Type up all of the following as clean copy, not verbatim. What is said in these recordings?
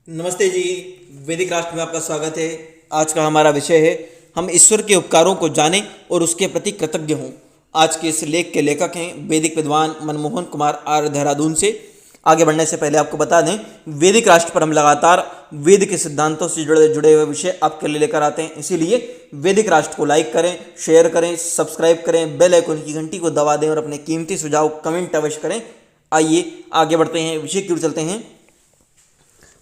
नमस्ते जी। वैदिक राष्ट्र में आपका स्वागत है। आज का हमारा विषय है हम ईश्वर के उपकारों को जानें और उसके प्रति कृतज्ञ हों। आज के इस लेख के लेखक हैं वैदिक विद्वान मनमोहन कुमार आर्य, देहरादून से। आगे बढ़ने से पहले आपको बता दें, वैदिक राष्ट्र पर हम लगातार वेद के सिद्धांतों से जुड़े जुड़े हुए विषय आपके लिए लेकर आते हैं। इसीलिए वैदिक राष्ट्र को लाइक करें, शेयर करें, सब्सक्राइब करें, बेल आइकन की घंटी को दबा दें और अपने कीमती सुझाव कमेंट अवश्य करें। आइए आगे बढ़ते हैं, विषय की ओर चलते हैं।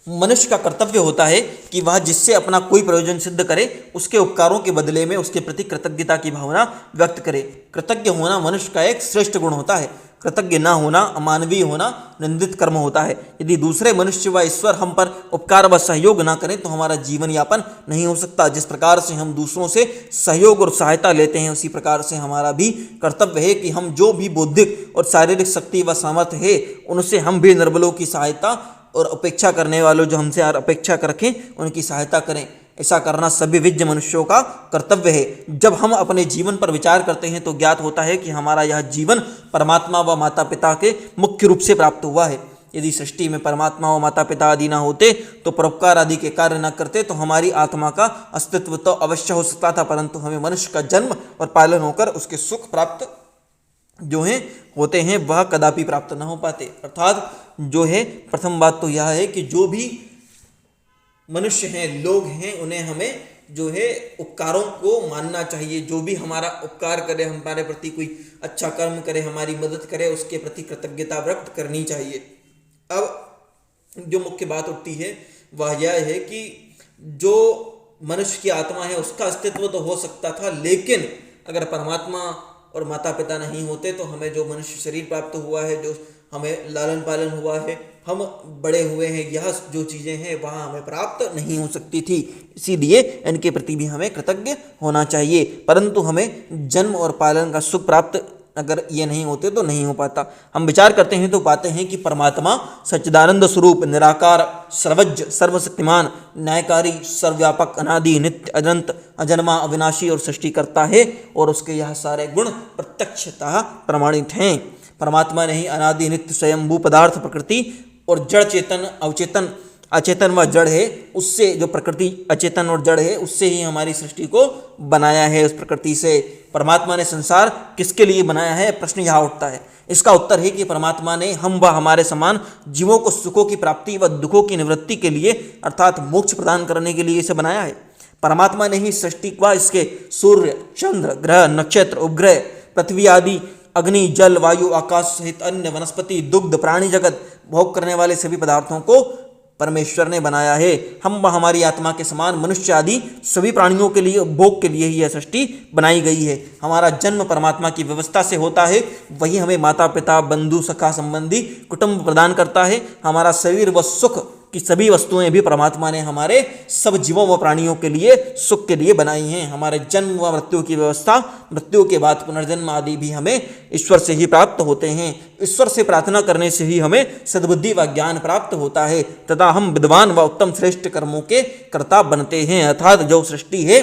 मनुष्य का कर्तव्य होता है कि वह जिससे अपना कोई प्रयोजन सिद्ध करे उसके उपकारों के बदले में उसके प्रति कृतज्ञता की भावना व्यक्त करे। कृतज्ञ होना मनुष्य का एक श्रेष्ठ गुण होता है। कृतज्ञ न होना अमानवीय होना, निंदित कर्म होता है। यदि दूसरे मनुष्य व ईश्वर हम पर उपकार व सहयोग न करें तो हमारा जीवन यापन नहीं हो सकता। जिस प्रकार से हम दूसरों से सहयोग और सहायता लेते हैं, उसी प्रकार से हमारा भी कर्तव्य है कि हम जो भी बौद्धिक और शारीरिक शक्ति व सामर्थ्य है, उनसे हम भी निर्बलों की सहायता और अपेक्षा करने वालों जो हमसे अपेक्षा कर रखें उनकी सहायता करें। ऐसा करना सभी विज्ञ मनुष्यों का कर्तव्य है। जब हम अपने जीवन पर विचार करते हैं तो ज्ञात होता है कि हमारा यह जीवन परमात्मा व माता पिता के मुख्य रूप से प्राप्त हुआ है। यदि सृष्टि में परमात्मा व माता पिता आदि न होते तो परोपकार आदि के कार्य न करते तो हमारी आत्मा का अस्तित्व तो अवश्य हो सकता था, परंतु हमें मनुष्य का जन्म और पालन होकर उसके सुख प्राप्त जो है होते हैं वह कदापि प्राप्त न हो पाते। अर्थात जो है, प्रथम बात तो यह है कि जो भी मनुष्य हैं, लोग हैं, उन्हें हमें जो है उपकारों को मानना चाहिए। जो भी हमारा उपकार करे, हमारे प्रति कोई अच्छा कर्म करे, हमारी मदद करे, उसके प्रति कृतज्ञता व्यक्त करनी चाहिए। अब जो मुख्य बात उठती है वह यह है कि जो मनुष्य की आत्मा है उसका अस्तित्व तो हो सकता था, लेकिन अगर परमात्मा और माता पिता नहीं होते तो हमें जो मनुष्य शरीर प्राप्त हुआ है, जो हमें लालन पालन हुआ है, हम बड़े हुए हैं, यह जो चीज़ें हैं वह हमें प्राप्त नहीं हो सकती थी। इसीलिए इनके प्रति भी हमें कृतज्ञ होना चाहिए। परंतु हमें जन्म और पालन का सुख प्राप्त अगर ये नहीं होते तो नहीं हो पाता। हम विचार करते हैं तो पाते हैं कि परमात्मा सच्चिदानंद स्वरूप, निराकार, सर्वज्ञ, सर्वशक्तिमान, न्यायकारी, सर्वव्यापक, अनादि, नित्य, अनंत, अजन्मा, अविनाशी और सृष्टिकर्ता है और उसके यह सारे गुण प्रत्यक्षतः प्रमाणित हैं। परमात्मा ने ही अनादि, नित्य, स्वयंभू पदार्थ, प्रकृति और जड़, चेतन, अवचेतन, अचेतन व जड़ है, उससे जो प्रकृति अचेतन और जड़ है उससे ही हमारी सृष्टि को बनाया है। उस प्रकृति से परमात्मा ने संसार किसके लिए बनाया है, प्रश्न यहाँ उठता है। इसका उत्तर है कि परमात्मा ने हम व हमारे समान जीवों को सुखों की प्राप्ति व दुखों की निवृत्ति के लिए अर्थात मोक्ष प्रदान करने के लिए इसे बनाया है। परमात्मा ने ही सृष्टि व इसके सूर्य, चंद्र, ग्रह, नक्षत्र, उपग्रह, पृथ्वी आदि, अग्नि, जल, वायु, आकाश सहित अन्य वनस्पति, दुग्ध, प्राणी जगत, भोग करने वाले सभी पदार्थों को परमेश्वर ने बनाया है। हम व हमारी आत्मा के समान मनुष्य आदि सभी प्राणियों के लिए भोग के लिए ही यह सृष्टि बनाई गई है। हमारा जन्म परमात्मा की व्यवस्था से होता है, वही हमें माता पिता, बंधु, सखा, संबंधी, कुटुंब प्रदान करता है। हमारा शरीर व सुख कि सभी वस्तुएं भी परमात्मा ने हमारे सब जीवों व प्राणियों के लिए सुख के लिए बनाई हैं। हमारे जन्म व मृत्यु की व्यवस्था, मृत्यु के बाद पुनर्जन्म आदि भी हमें ईश्वर से ही प्राप्त होते हैं। ईश्वर से प्रार्थना करने से ही हमें सद्बुद्धि व ज्ञान प्राप्त होता है तथा हम विद्वान व उत्तम श्रेष्ठ कर्मों के कर्ता बनते हैं। अर्थात जो सृष्टि है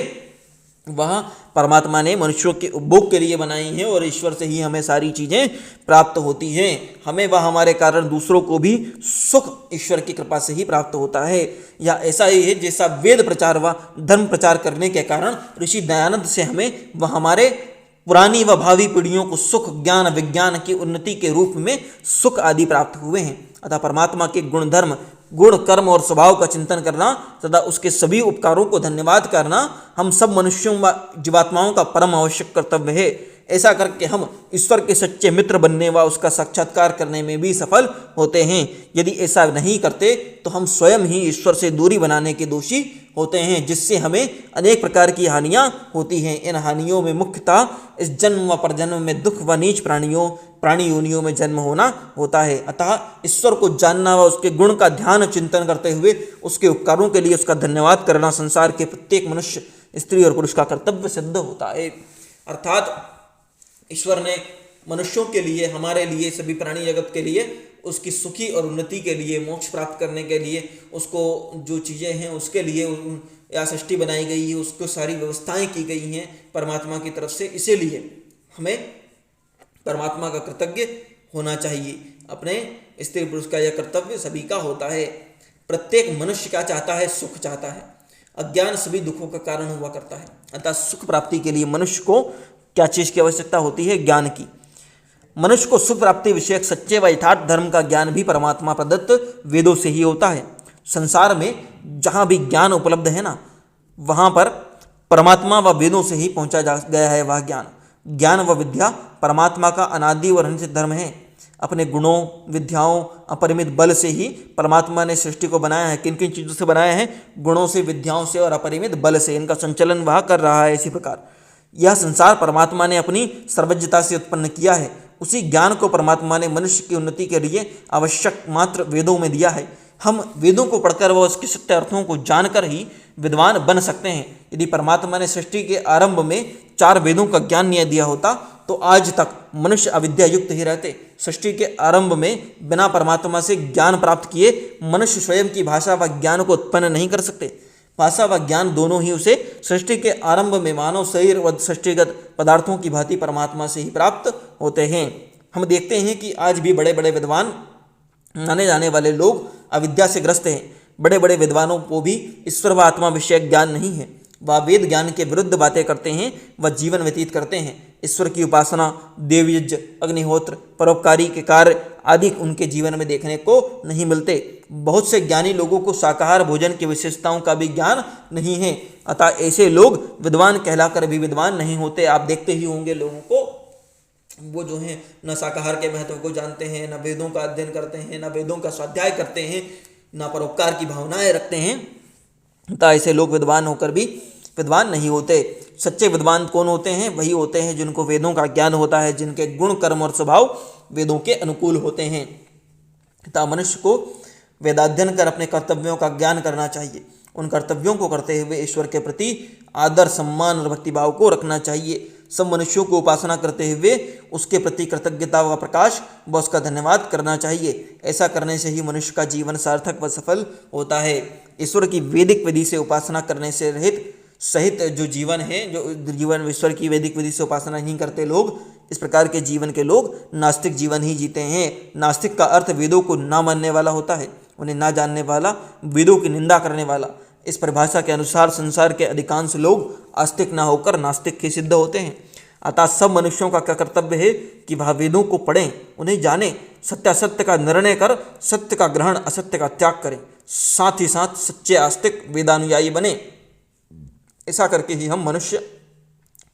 वह परमात्मा ने मनुष्यों के उपभोग के लिए बनाई है और ईश्वर से ही हमें सारी चीज़ें प्राप्त होती हैं। हमें व हमारे कारण दूसरों को भी सुख ईश्वर की कृपा से ही प्राप्त होता है। या ऐसा ही है जैसा वेद प्रचार व धर्म प्रचार करने के कारण ऋषि दयानंद से हमें व हमारे पुरानी व भावी पीढ़ियों को सुख, ज्ञान, विज्ञान की उन्नति के रूप में सुख आदि प्राप्त हुए हैं। अतः परमात्मा के गुण, धर्म, गुण, कर्म और स्वभाव का चिंतन करना तथा उसके सभी उपकारों को धन्यवाद करना हम सब मनुष्यों व जीवात्माओं का परम आवश्यक कर्तव्य है। ऐसा करके हम ईश्वर के सच्चे मित्र बनने व उसका साक्षात्कार करने में भी सफल होते हैं। यदि ऐसा नहीं करते तो हम स्वयं ही ईश्वर से दूरी बनाने के दोषी होते हैं, जिससे हमें अनेक प्रकार की हानियाँ होती हैं। इन हानियों में मुख्यतः इस जन्म व परजन्म में दुख व नीच प्राणी योनियों में जन्म होना होता है। अतः ईश्वर को जानना व उसके गुण का ध्यान चिंतन करते हुए उसके उपकारों के लिए उसका धन्यवाद करना संसार के प्रत्येक मनुष्य, स्त्री और पुरुष का कर्तव्य सिद्ध होता है। अर्थात ईश्वर ने मनुष्यों के लिए, हमारे लिए, सभी प्राणी जगत के लिए, उसकी सुखी और उन्नति के लिए, मोक्ष प्राप्त करने के लिए, उसको जो चीज़ें हैं उसके लिए या सृष्टि बनाई गई है, उसको सारी व्यवस्थाएं की गई हैं परमात्मा की तरफ से। इसीलिए हमें परमात्मा का कृतज्ञ होना चाहिए। अपने स्त्री पुरुष का यह कर्तव्य सभी का होता है। प्रत्येक मनुष्य क्या चाहता है? सुख चाहता है। अज्ञान सभी दुखों का कारण हुआ करता है। अतः सुख प्राप्ति के लिए मनुष्य को क्या चीज की आवश्यकता होती है? ज्ञान की। मनुष्य को सुख प्राप्ति विषयक सच्चे व यथार्थ धर्म का ज्ञान भी परमात्मा प्रदत्त वेदों से ही होता है। संसार में जहाँ भी ज्ञान उपलब्ध है ना, वहाँ पर परमात्मा व वेदों से ही पहुँचा जा गया है वह ज्ञान। ज्ञान व विद्या परमात्मा का अनादि और अनित्य धर्म है। अपने गुणों, विद्याओं, अपरिमित बल से ही परमात्मा ने सृष्टि को बनाया है। किन किन चीज़ों से बनाया है? गुणों से, विद्याओं से और अपरिमित बल से। इनका संचलन वह कर रहा है। इसी प्रकार यह संसार परमात्मा ने अपनी सर्वज्ञता से उत्पन्न किया है। उसी ज्ञान को परमात्मा ने मनुष्य की उन्नति के लिए आवश्यक मात्र वेदों में दिया है। हम वेदों को पढ़कर व उसके सत्य अर्थों को जानकर ही विद्वान बन सकते हैं। यदि परमात्मा ने सृष्टि के आरंभ में 4 वेदों का ज्ञान नहीं दिया होता तो आज तक मनुष्य अविद्या युक्त ही रहते। सृष्टि के आरंभ में बिना परमात्मा से ज्ञान प्राप्त किए मनुष्य स्वयं की भाषा व ज्ञान को उत्पन्न नहीं कर सकते। भाषा व ज्ञान दोनों ही उसे सृष्टि के आरंभ में मानव शरीर व सृष्टिगत पदार्थों की भांति परमात्मा से ही प्राप्त होते हैं। हम देखते हैं कि आज भी बड़े बड़े विद्वान माने जाने वाले लोग अविद्या से ग्रस्त हैं। बड़े बड़े विद्वानों को भी ईश्वर व आत्मा विषयक ज्ञान नहीं है। वह वेद ज्ञान के विरुद्ध बातें करते हैं व जीवन व्यतीत करते हैं। ईश्वर की उपासना, देवयज्ञ, अग्निहोत्र, परोपकारी के कार्य आदि उनके जीवन में देखने को नहीं मिलते। बहुत से ज्ञानी लोगों को शाकाहार भोजन की विशेषताओं का भी ज्ञान नहीं है। अतः ऐसे लोग विद्वान कहलाकर भी विद्वान नहीं होते। आप देखते ही होंगे लोगों को, वो जो हैं न शाकाहार के महत्व को जानते हैं, न वेदों का अध्ययन करते हैं, न वेदों का स्वाध्याय करते हैं, न परोपकार की भावनाएं रखते हैं। तो ऐसे लोग विद्वान होकर भी विद्वान नहीं होते। सच्चे विद्वान कौन होते हैं? वही होते हैं जिनको वेदों का ज्ञान होता है, जिनके गुण, कर्म और स्वभाव वेदों के अनुकूल होते हैं। तथा मनुष्य को वेदाध्ययन कर अपने कर्तव्यों का ज्ञान करना चाहिए। उन कर्तव्यों को करते हुए ईश्वर के प्रति आदर, सम्मान और भक्तिभाव को रखना चाहिए। सब मनुष्यों को उपासना करते हुए उसके प्रति कृतज्ञता व प्रकाश व उसका धन्यवाद करना चाहिए। ऐसा करने से ही मनुष्य का जीवन सार्थक व सफल होता है। ईश्वर की वैदिक विधि से उपासना करने से रहित सहित जो जीवन है, जो जीवन ईश्वर की वैदिक विधि से उपासना नहीं करते लोग, इस प्रकार के जीवन के लोग नास्तिक जीवन ही जीते हैं। नास्तिक का अर्थ वेदों को ना मानने वाला होता है, उन्हें ना जानने वाला, वेदों की निंदा करने वाला। इस परिभाषा के अनुसार संसार के अधिकांश लोग आस्तिक न होकर नास्तिक ही सिद्ध होते हैं। अतः सब मनुष्यों का क्या कर्तव्य है कि वह वेदों को पढ़ें, उन्हें जानें, सत्यासत्य का निर्णय कर सत्य का ग्रहण, असत्य का त्याग करें। साथ ही साथ सच्चे आस्तिक वेदानुयायी बने। ऐसा करके ही हम मनुष्य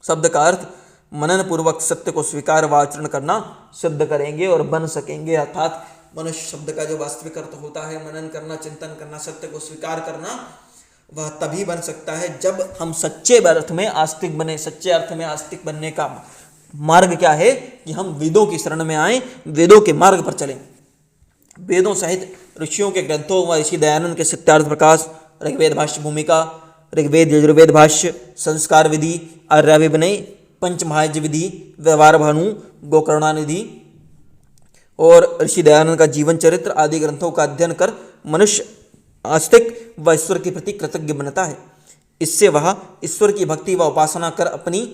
शब्द का अर्थ मनन पूर्वक सत्य को स्वीकार व आचरण करना सिद्ध करेंगे और बन सकेंगे। अर्थात मनुष्य शब्द का जो वास्तविक अर्थ होता है, मनन करना, चिंतन करना, सत्य को स्वीकार करना, वह तभी बन सकता है जब हम सच्चे अर्थ में आस्तिक बने। सच्चे अर्थ में आस्तिक बनने का मार्ग क्या है कि हम वेदों की शरण में आएं, वेदों के मार्ग पर चलें। वेदों सहित ऋषियों के ग्रंथों व ऋषि दयानंद के सत्यार्थ प्रकाश, ऋग्वेद भाष्य भूमिका, ऋग्वेद यजुर्वेद भाष्य, संस्कार विधि, आर्याभिनय, पंचमहायज्ञ विधि, व्यवहार भानु, गोकर्णानिधि और ऋषि दयानंद का जीवन चरित्र आदि ग्रंथों का अध्ययन कर मनुष्य आस्तिक व ईश्वर के प्रति कृतज्ञ बनता है। इससे वह ईश्वर की भक्ति व उपासना कर अपनी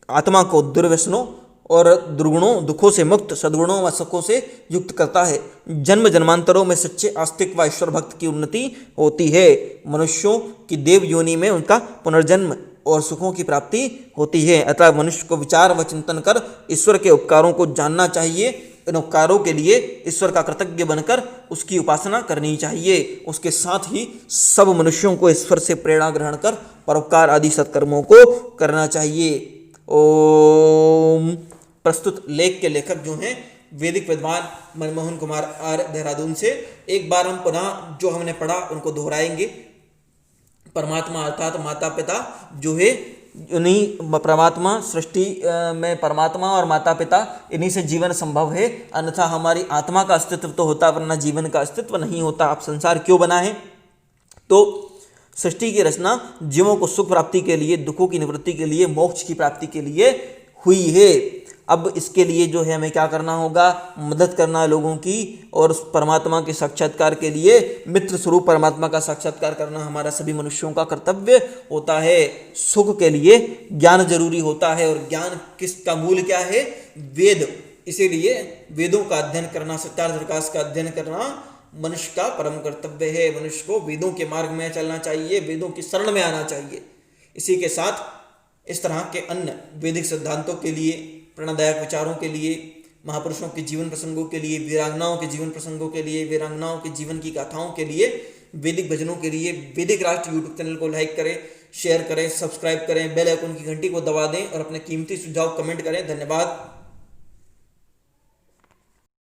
आत्मा को दुर्व्यसनों और दुर्गुणों, दुखों से मुक्त, सद्गुणों व सुखों से युक्त करता है। जन्म जन्मांतरों में सच्चे आस्तिक व ईश्वर भक्त की उन्नति होती है। मनुष्यों की देव योनि में उनका पुनर्जन्म और सुखों की प्राप्ति होती है। अतः मनुष्य को विचार व चिंतन कर ईश्वर के उपकारों को जानना चाहिए। इन उपकारों के लिए ईश्वर का कृतज्ञ बनकर उसकी उपासना करनी चाहिए। उसके साथ ही सब मनुष्यों को ईश्वर से प्रेरणा ग्रहण कर परोपकार आदि सत्कर्मों को करना चाहिए। ओम। प्रस्तुत लेख के लेखक जो हैं वैदिक विद्वान मनमोहन कुमार आर, देहरादून से। एक बार हम पुनः जो हमने पढ़ा उनको दोहराएंगे। परमात्मा अर्थात माता पिता जो है, इन्हीं परमात्मा सृष्टि में परमात्मा और माता पिता, इन्हीं से जीवन संभव है। अन्यथा हमारी आत्मा का अस्तित्व तो होता वरना जीवन का अस्तित्व नहीं होता। अब संसार क्यों बना है? तो सृष्टि की रचना जीवों को सुख प्राप्ति के लिए, दुखों की निवृत्ति के लिए, मोक्ष की प्राप्ति के लिए हुई है। अब इसके लिए जो है हमें क्या करना होगा? मदद करना है लोगों की, और उस परमात्मा के साक्षात्कार के लिए मित्र स्वरूप परमात्मा का साक्षात्कार करना हमारा सभी मनुष्यों का कर्तव्य होता है। सुख के लिए ज्ञान जरूरी होता है, और ज्ञान किसका मूल क्या है? वेद। इसीलिए वेदों का अध्ययन करना, सत्यार्थ प्रकाश का अध्ययन करना मनुष्य का परम कर्तव्य है। मनुष्य को वेदों के मार्ग में चलना चाहिए, वेदों की शरण में आना चाहिए। इसी के साथ इस तरह के अन्य वैदिक सिद्धांतों के लिए, प्रेरणादायक विचारों के लिए, महापुरुषों के जीवन प्रसंगों के लिए, वीरांगनाओं के जीवन प्रसंगों के लिए, वीरांगनाओं के जीवन की गाथाओं के लिए, वैदिक भजनों के लिए वैदिक राष्ट्र यूट्यूब चैनल को लाइक करें, शेयर करें, सब्सक्राइब करें, बेल आइकन की घंटी को दबा दें और अपने कीमती सुझाव कमेंट करें। धन्यवाद।